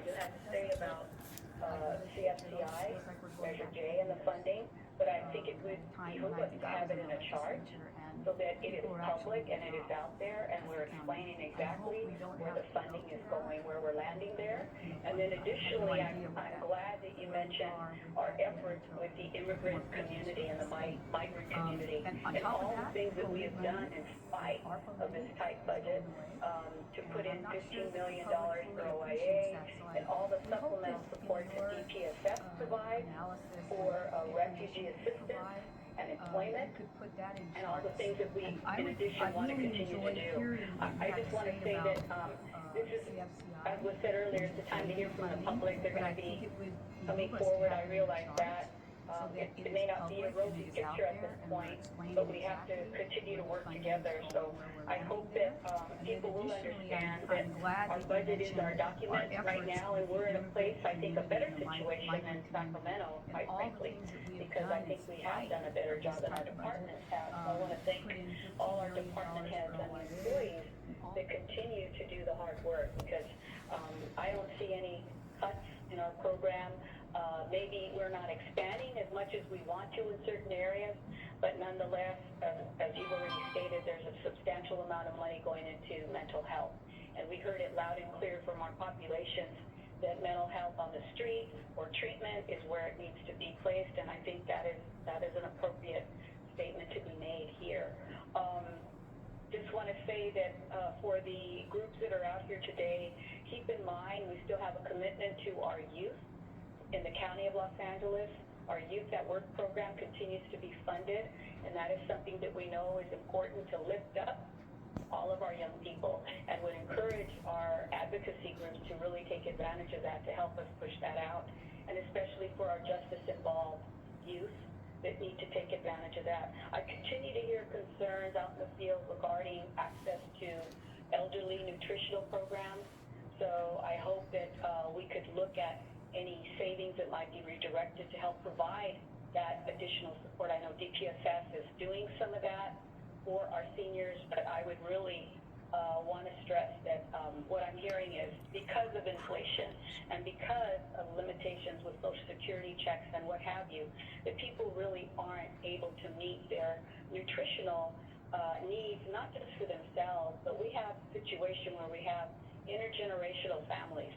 do have to say about CFCI, Measure J, and the funding, but I think it would behoove us to have it in a chart so that it is public and it is out there and we're explaining exactly where the funding is going, where we're landing there. And then additionally, I'm glad that you mentioned our efforts with the immigrant community and the migrant community and all the things that we have done in spite of this tight budget to put in $15 million for OIA and all the supplemental support that DPSF provides for refugee assistance and employment, and all the things that we, in addition, want to continue to do. I just want to say that this is, as was said earlier, it's the time to hear from the public. They're going to be coming forward. I realize that. It may not be a rosy picture at this point, but we have to continue to work together. So I hope that people will understand that our budget is our document right now, and we're in a place, I think, a better situation than Sacramento, quite frankly, because I think we have done a better job than our departments have. So I want to thank all our department heads and employees that continue to do the hard work, because I don't see any cuts in our program. Maybe we're not expanding as much as we want to in certain areas, but nonetheless, as you've already stated, there's a substantial amount of money going into mental health. And we heard it loud and clear from our populations that mental health on the street or treatment is where it needs to be placed, and I think that is an appropriate statement to be made here. Just want to say that for the groups that are out here today, keep in mind we still have a commitment to our youth in the County of Los Angeles. Our Youth at Work program continues to be funded, and that is something that we know is important to lift up all of our young people, and would encourage our advocacy groups to really take advantage of that to help us push that out, and especially for our justice-involved youth that need to take advantage of that. I continue to hear concerns out in the field regarding access to elderly nutritional programs, so I hope that we could look at any savings that might be redirected to help provide that additional support. I know DPSS is doing some of that for our seniors, but I would really want to stress that what I'm hearing is because of inflation and because of limitations with Social Security checks and what have you, that people really aren't able to meet their nutritional needs, not just for themselves, but we have a situation where we have intergenerational families,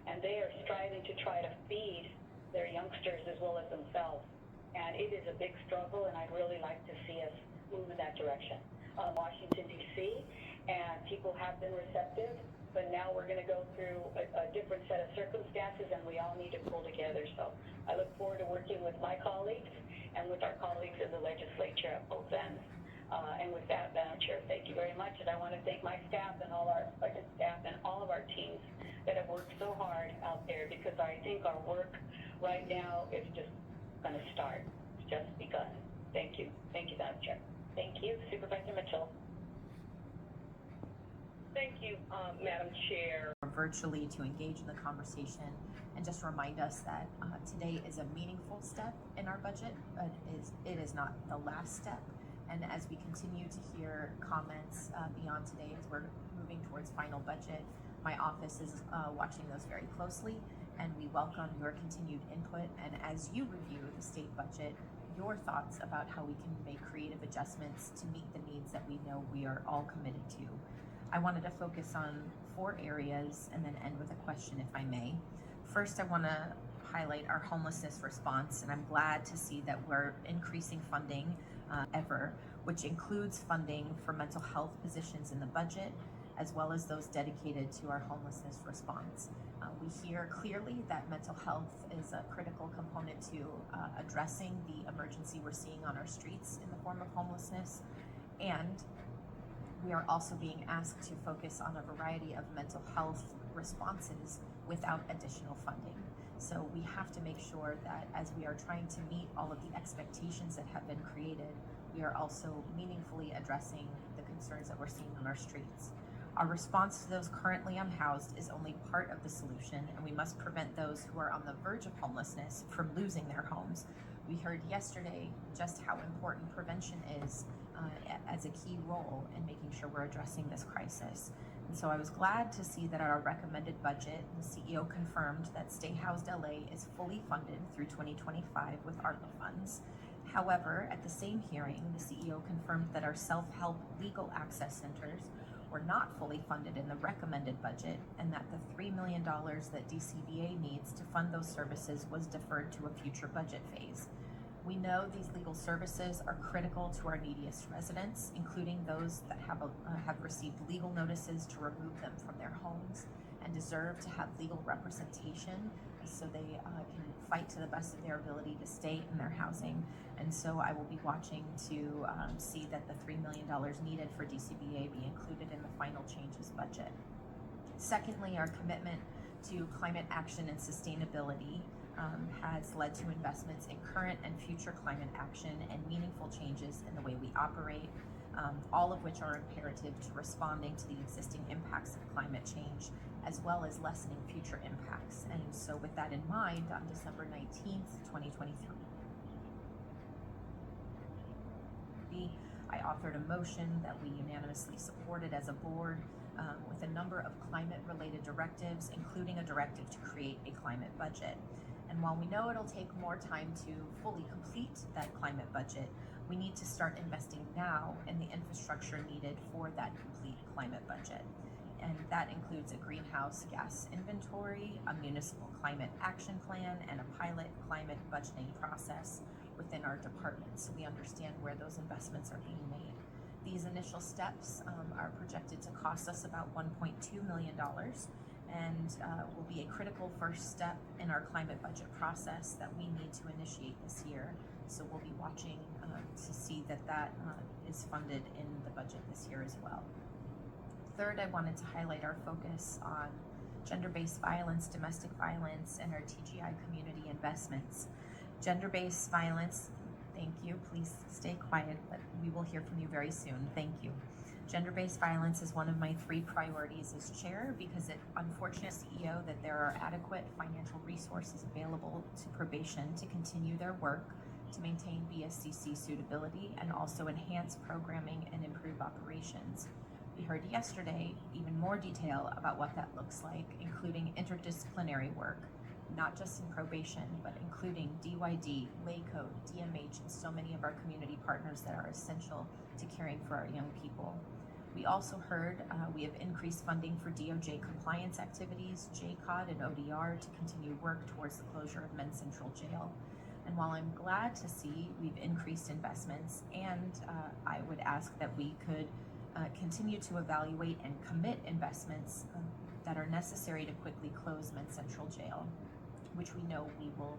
and they are striving to try to feed their youngsters as well as themselves. And it is a big struggle, and I'd really like to see us move in that direction. Washington, D.C., and people have been receptive, but now we're going to go through a different set of circumstances, and we all need to pull together. So I look forward to working with my colleagues and with our colleagues in the legislature at both ends. And with that, Madam Chair, thank you very much. And I want to thank my staff and all our budget staff and all of our teams that have worked so hard out there, because I think our work right now is just going to start. It's just begun. Thank you. Thank you, Madam Chair. Thank you. Supervisor Mitchell. Thank you, Madam Chair. Virtually to engage in the conversation and just remind us that today is a meaningful step in our budget, but it is not the last step. And as we continue to hear comments beyond today, as we're moving towards final budget, my office is watching those very closely, and we welcome your continued input. And as you review the state budget, your thoughts about how we can make creative adjustments to meet the needs that we know we are all committed to. I wanted to focus on 4 areas and then end with a question, if I may. First, I want to highlight our homelessness response, and I'm glad to see that we're increasing funding ever, which includes funding for mental health positions in the budget, as well as those dedicated to our homelessness response. We hear clearly that mental health is a critical component to addressing the emergency we're seeing on our streets in the form of homelessness, and we are also being asked to focus on a variety of mental health responses without additional funding. So we have to make sure that as we are trying to meet all of the expectations that have been created, we are also meaningfully addressing the concerns that we're seeing on our streets. Our response to those currently unhoused is only part of the solution, and we must prevent those who are on the verge of homelessness from losing their homes. We heard yesterday just how important prevention is as a key role in making sure we're addressing this crisis. And so I was glad to see that at our recommended budget, the CEO confirmed that Stay Housed LA is fully funded through 2025 with ARPA funds. However, at the same hearing, the CEO confirmed that our self-help legal access centers were not fully funded in the recommended budget, and that the $3 million that DCBA needs to fund those services was deferred to a future budget phase. We know these legal services are critical to our neediest residents, including those that have received legal notices to remove them from their homes and deserve to have legal representation so they can fight to the best of their ability to stay in their housing. And so I will be watching to see that the $3 million needed for DCBA be included in the final changes budget. Secondly, our commitment to climate action and sustainability has led to investments in current and future climate action and meaningful changes in the way we operate, all of which are imperative to responding to the existing impacts of climate change, as well as lessening future impacts. And so with that in mind, on December 19th, 2023, I authored a motion that we unanimously supported as a board with a number of climate-related directives, including a directive to create a climate budget. And while we know it'll take more time to fully complete that climate budget, we need to start investing now in the infrastructure needed for that complete climate budget. And that includes a greenhouse gas inventory, a municipal climate action plan, and a pilot climate budgeting process within our department, so we understand where those investments are being made. These initial steps are projected to cost us about $1.2 million, and will be a critical first step in our climate budget process that we need to initiate this year. So we'll be watching to see that is funded in the budget this year as well. Third, I wanted to highlight our focus on gender-based violence, domestic violence, and our TGI community investments. Gender-based violence, thank you, please stay quiet, but we will hear from you very soon, thank you. Gender-based violence is one of my 3 priorities as chair because it unfortunately CEO that there are adequate financial resources available to probation to continue their work, to maintain BSCC suitability, and also enhance programming and improve operations. We heard yesterday even more detail about what that looks like, including interdisciplinary work, not just in probation, but including DYD, LACODE, DMH, and so many of our community partners that are essential to caring for our young people. We also heard we have increased funding for DOJ compliance activities, JCOD, and ODR to continue work towards the closure of Men's Central Jail. And while I'm glad to see we've increased investments, and I would ask that we could continue to evaluate and commit investments that are necessary to quickly close Men's Central Jail, which we know we will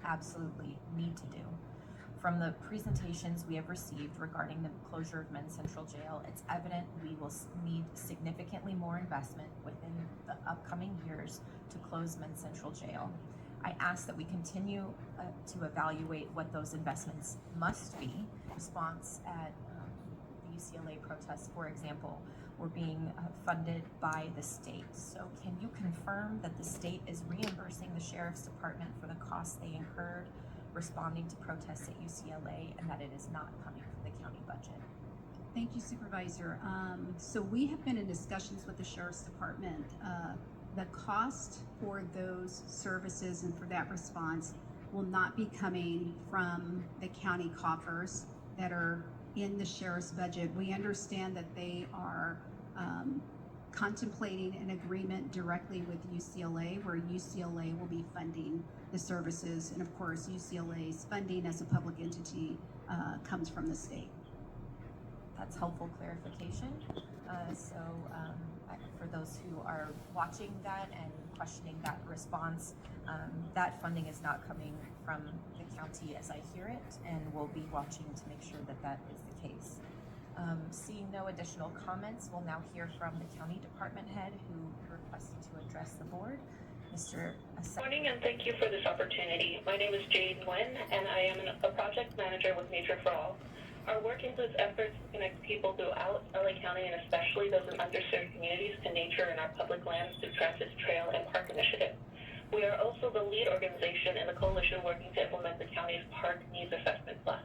absolutely need to do. From the presentations we have received regarding the closure of Men's Central Jail, it's evident we will need significantly more investment within the upcoming years to close Men's Central Jail. I ask that we continue to evaluate what those investments must be. Response at the UCLA protests, for example, were being funded by the state. So can you confirm that the state is reimbursing the Sheriff's Department for the costs they incurred responding to protests at UCLA, and that it is not coming from the county budget? Thank you, Supervisor. So we have been in discussions with the Sheriff's Department. The cost for those services and for that response will not be coming from the county coffers that are in the Sheriff's budget. We understand that they are contemplating an agreement directly with UCLA, where UCLA will be funding the services, and of course UCLA's funding as a public entity comes from the state. That's helpful clarification. For those who are watching that and questioning that response, that funding is not coming from the county as I hear it, and we'll be watching to make sure that that is the case. Seeing no additional comments, we'll now hear from the county department head who requested to address the board, Mr. Good morning, and thank you for this opportunity. My name is Jade Nguyen, and I am a project manager with Nature for All. Our work includes efforts to connect people throughout LA County, and especially those in underserved communities, to nature and our public lands through Transit Trail and Park Initiative. We are also the lead organization in the coalition working to implement the county's Park Needs Assessment Plan.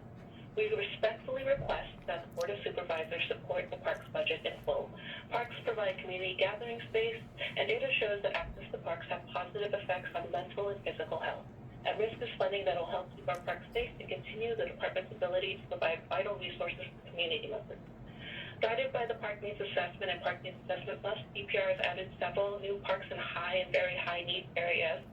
We respectfully request that the Board of Supervisors support the parks budget in full. Parks provide community gathering space, and data shows that access to parks have positive effects on mental and physical health. At risk is funding that will help keep our parks safe and continue the department's ability to provide vital resources to community members. Guided by the Park Needs Assessment and Park Needs Assessment Plus, DPR has added several new parks in high and very high need areas.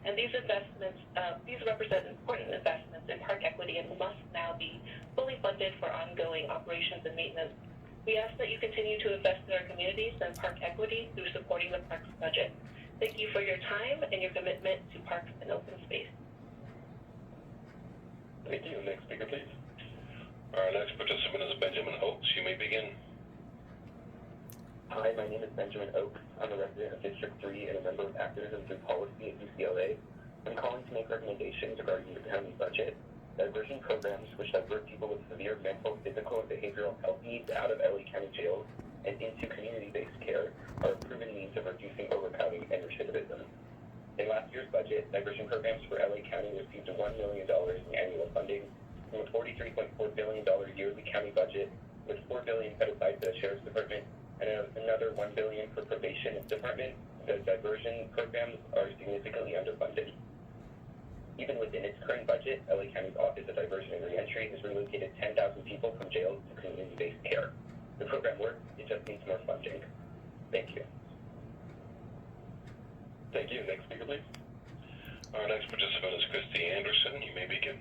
And these investments, these represent important investments in park equity and must now be fully funded for ongoing operations and maintenance. We ask that you continue to invest in our communities and park equity through supporting the parks budget. Thank you for your time and your commitment to parks and open space. Thank you. Next speaker, please. Our next participant is Benjamin Oakes. You may begin. Hi, my name is Benjamin Oakes. I'm a resident of District 3 and a member of activism through policy at UCLA. I'm calling to make recommendations regarding the county budget. Diversion programs which divert people with severe mental, physical, and behavioral health needs out of LA County jails and into community-based care are a proven means of reducing overcrowding and recidivism. In last year's budget, diversion programs for LA County received $1 million in annual funding from a $43.4 billion yearly county budget, with $4 billion set aside for the Sheriff's Department and another $1 billion for probation department. The diversion programs are significantly underfunded. Even within its current budget, LA County's Office of Diversion and Reentry has relocated 10,000 people from jails to community-based care. The program works, it just needs more funding. Thank you. Thank you. Next speaker, please. Our next participant is Christy Anderson. You may begin.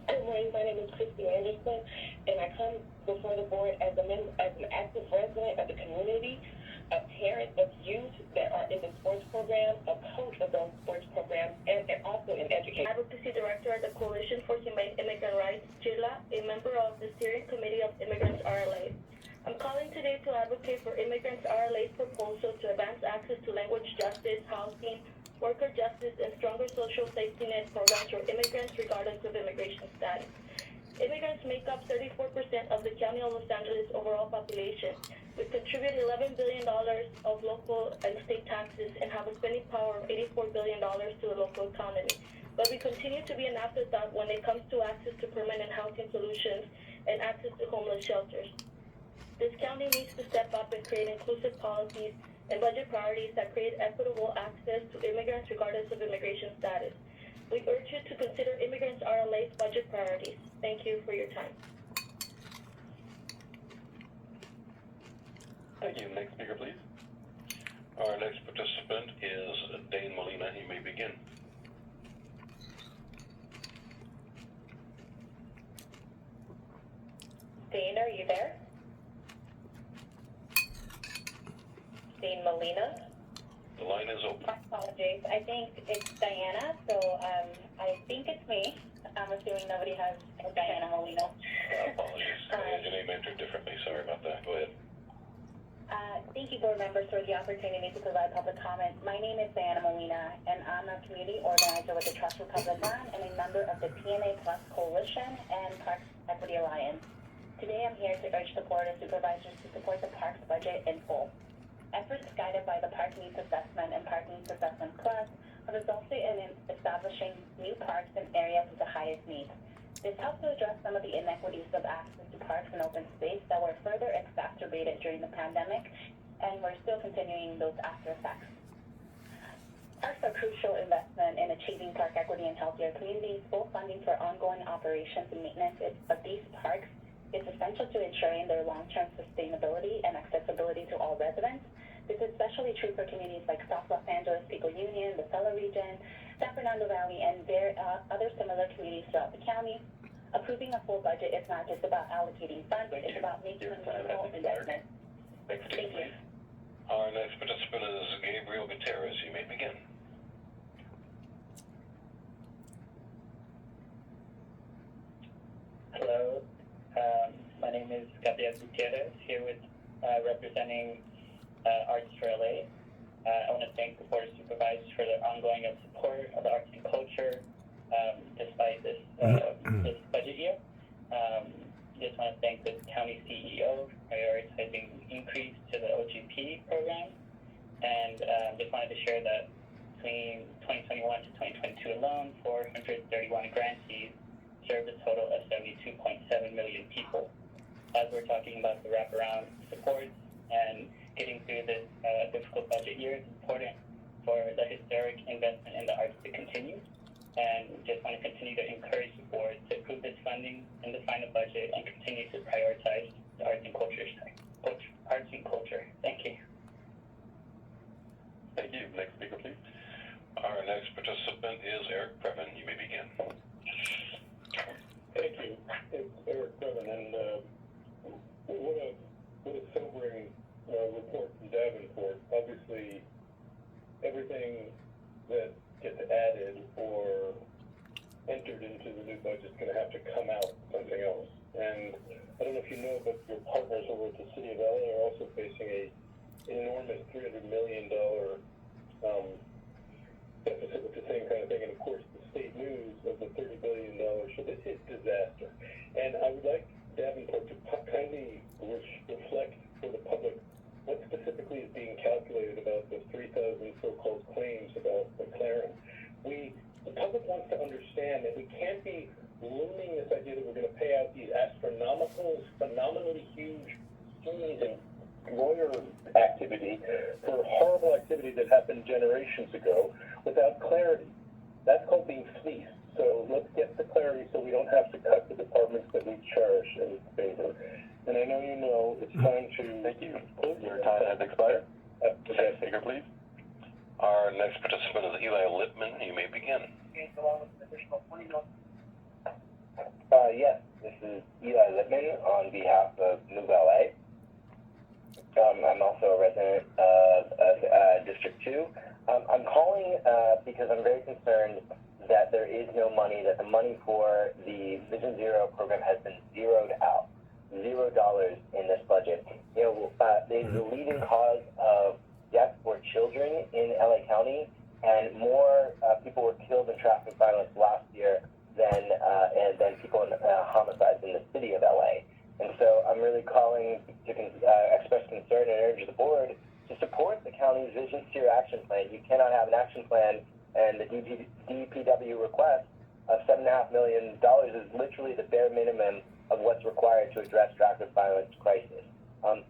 Good morning. My name is Christy Anderson, and I come before the board as an active resident of the community, a parent of youth that are in the sports program, a coach of those sports programs, and also in education. Advocacy Director at the Coalition for Humane Immigrant Rights, JILA, a member of the Steering Committee of Immigrants RLA. I'm calling today to advocate for Immigrants RLA's proposal to advance access to language justice, housing, worker justice, and stronger social safety net programs for immigrants regardless of immigration status. Immigrants make up 34% of the County of Los Angeles overall population. We contribute $11 billion of local and state taxes and have a spending power of $84 billion to the local economy. But we continue to be an afterthought when it comes to access to permanent housing solutions and access to homeless shelters. This county needs to step up and create inclusive policies and budget priorities that create equitable access to immigrants regardless of immigration status. We urge you to consider Immigrants RLA's budget priorities. Thank you for your time. Thank you. Next speaker, please. Our next participant is Dane Molina. You may begin. Dane, are you there? Dane Molina? The line is open. My apologies. I think it's Diana, so I think it's me. I'm assuming nobody has Diana Molina. Apologies. Your name entered differently. Sorry about that. Go ahead. Thank you, board members, for the opportunity to provide public comment. My name is Diana Molina, and I'm a community organizer with the Trust for Public Land and a member of the PNA Plus Coalition and Parks Equity Alliance. Today, I'm here to urge the Board of Supervisors to support the Parks budget in full. Efforts guided by the Park Needs Assessment and Park Needs Assessment Plus have resulted in establishing new parks in areas with the highest needs. This helps to address some of the inequities of access to parks and open space that were further exacerbated during the pandemic, and we're still continuing those after effects. Parks are crucial investment in achieving park equity and healthier communities. Full funding for ongoing operations and maintenance of these parks is essential to ensuring their long-term sustainability and accessibility to all residents. This is especially true for communities like South Los Angeles, Pico Union, the Pella region, San Fernando Valley, and other similar communities throughout the county. Approving a full budget is not just about allocating funds, it's about making meaningful investments. Next Thank you. Our next participant is Gabriel Gutierrez. You may begin. Hello, my name is Gabriel Gutierrez, here with representing Arts for LA. I want to thank the Board of Supervisors for their ongoing support of the arts and culture despite this this budget year. Just want to thank the county CEO for prioritizing increase to the OGP program, and just wanted to share that between 2021 to 2022 alone, 431 grantees serve a total of 72.7 million people. As we're talking about the wraparound supports and getting through this difficult budget year, it's important for the historic investment in the arts to continue. And just want to continue to encourage the board to approve this funding and define a budget and continue to prioritize the arts and culture. Thank you. Thank you. Next speaker, please. Our next participant is Eric Previn. You may begin. Thank you. It's Eric Previn, and what a sobering report from Davenport. Obviously, everything that gets added or entered into the new budget is going to have to come out something else. And I don't know if you know, but your partners over at the City of LA are also facing a enormous $300 million deficit with the same kind of thing. And of course, the state news of the $30 billion. So this is disaster. And I would like Davenport to kindly reflect for the public what specifically is being calculated about the 3,000 so-called claims about McLaren. The public wants to understand that we can't be looming this idea that we're going to pay out these phenomenally huge fees and lawyer activity for horrible activity that happened generations ago without clarity. That's called being fleeced. So let's get the clarity so we don't have to cut the departments that we cherish in favor. And I know you know it's time to... Thank you. Your time has expired. Next speaker, please. Our next participant is Eli Lippman. You may begin. Yes, this is Eli Lippman on behalf of Move LA. I'm also a resident of District 2. I'm calling because I'm very concerned that there is no money, that the money for the Vision Zero program has been zeroed out. $0 in this budget. You know, the leading cause of death for children in LA County, and more people were killed in traffic violence last year than people in homicides in the city of LA. And so I'm really calling to express concern and urge the board to support the county's Vision Zero action plan. You cannot have an action plan, and the DPW request of $7.5 million is literally the bare minimum of what's required to address traffic violence crisis.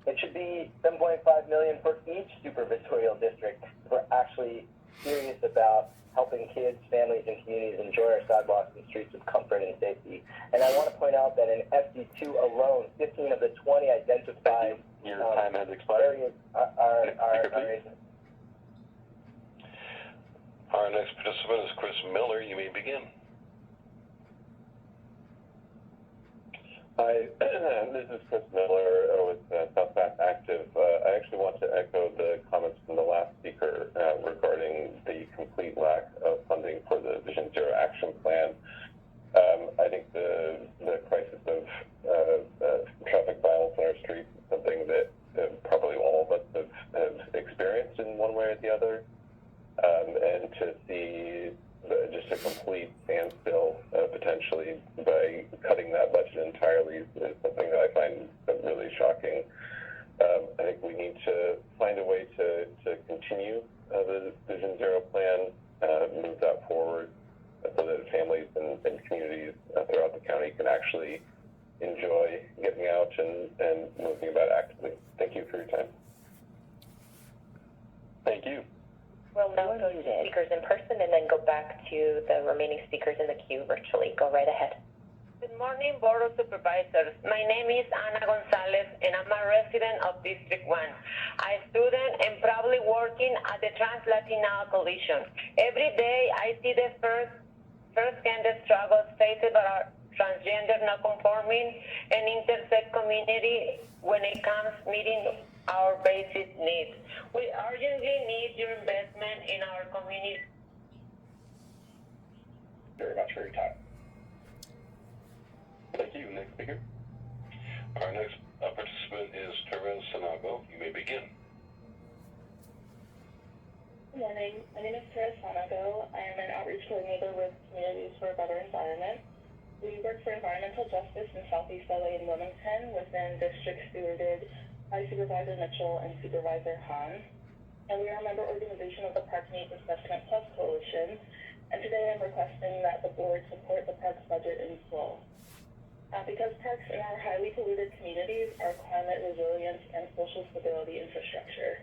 It should be $7.5 million for each supervisorial district if we're actually serious about helping kids, families, and communities enjoy our sidewalks and streets with comfort and safety. And I want to point out that in SD2 alone, 15 of the 20 identified Your time has expired. areas are Our next participant is Chris Miller. You may begin. Hi, this is Chris Miller with Southpack Active. I actually want to echo the comments from the last speaker regarding the complete lack of funding for the Vision Zero action plan. I think the crisis of traffic violence on our streets is something that probably all of us have experienced in one way or the other. And to see just a complete standstill potentially by cutting that budget entirely is something that I find really shocking. I think we need to find a way to continue the Vision Zero plan, move that forward so that families and communities throughout the county can actually enjoy getting out and moving about actively. Thank you for your time. Thank you. We'll now go to speakers in person and then go back to the remaining speakers in the queue virtually. Go right ahead. Good morning, Board of Supervisors. My name is Ana Gonzalez, and I'm a resident of District 1, a student and proudly working at the Trans-Latina Coalition. Every day, I see the first-hand struggles faced by our transgender, non-conforming, and intersex community when it comes meeting our basic needs. We urgently need your investment in our community. Very much for your time. Thank you. Next speaker. Our next participant is Therese Sanago. You may begin. Good morning. My name is Therese Sanago. I am an outreach coordinator with Communities for a Better Environment. We work for environmental justice in Southeast LA and Wilmington within districts stewarded by Supervisor Mitchell and Supervisor Hahn. And we are a member organization of the Park Needs Assessment Plus Coalition. And today I'm am requesting that the board support the parks budget in full. Because parks in our highly polluted communities are climate resilience and social stability infrastructure.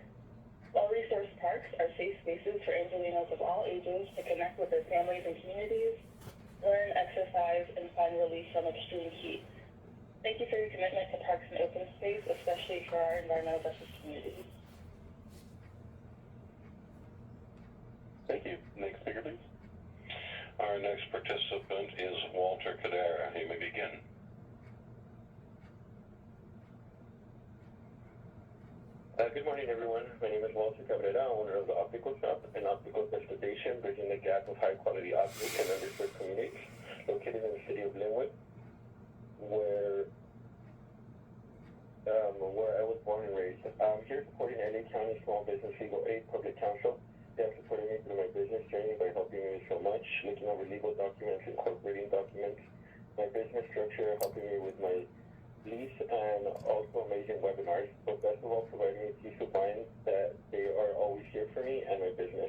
Well-resourced parks are safe spaces for Angelinos of all ages to connect with their families and communities, learn, exercise, and find relief from extreme heat. Thank you for your commitment to parks and open space, especially for our environmental justice communities. Thank you. Next speaker, please. Our next participant is Walter Cadera. You may begin. Good morning, everyone. My name is Walter Cabrera, owner of the Optical Shop, an optical specialization bridging the gap of high-quality optics in underserved communities, located in the city of Linwood, where I was born and raised. I'm here supporting LA County Small Business Legal Aid Public Counsel. They have supported me through my business journey by helping me so much, looking over legal documents, incorporating documents, my business structure, helping me with my lease, and also amazing webinars, but best of all, providing me peace of mind that they are always here for me and my business.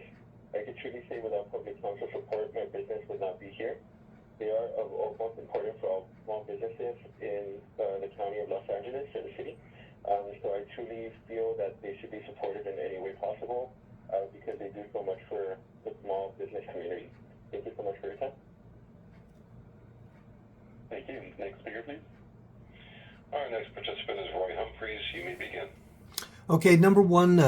I could truly say without public counsel support, my business would not be here. They are of utmost importance for all small businesses in the county of Los Angeles and the city. So I truly feel that they should be supported in any way possible because they do so much for the small business community. Thank you so much for your time. Thank you. Next speaker, please. Our next participant is Roy Humphreys. You may begin. Okay, number one,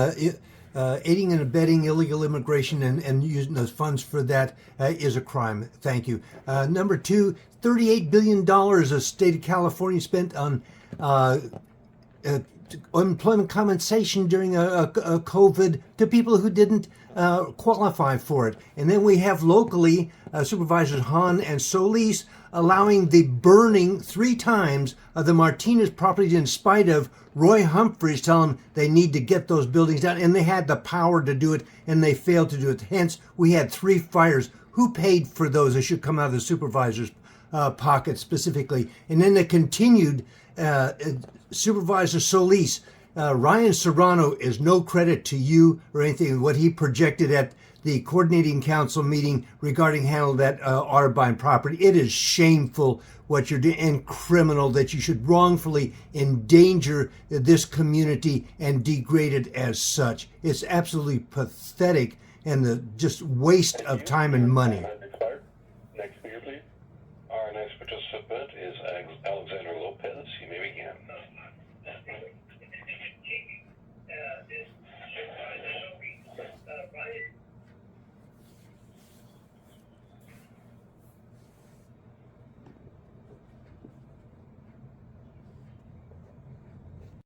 aiding and abetting illegal immigration and using those funds for that is a crime. Thank you. Number two, $38 billion the state of California spent on unemployment compensation during a COVID to people who didn't qualify for it. And then we have locally Supervisors Hahn and Solis allowing the burning 3 times of the Martinez properties in spite of Roy Humphreys telling them they need to get those buildings down, and they had the power to do it, and they failed to do it. Hence, we had 3 fires. Who paid for those? It should come out of the supervisor's pocket specifically. And then the continued Supervisor Solis. Ryan Serrano is no credit to you or anything. What he projected at the coordinating council meeting regarding handle that Audubon property. It is shameful what you're doing and criminal that you should wrongfully endanger this community and degrade it as such. It's absolutely pathetic and the just waste of time and money.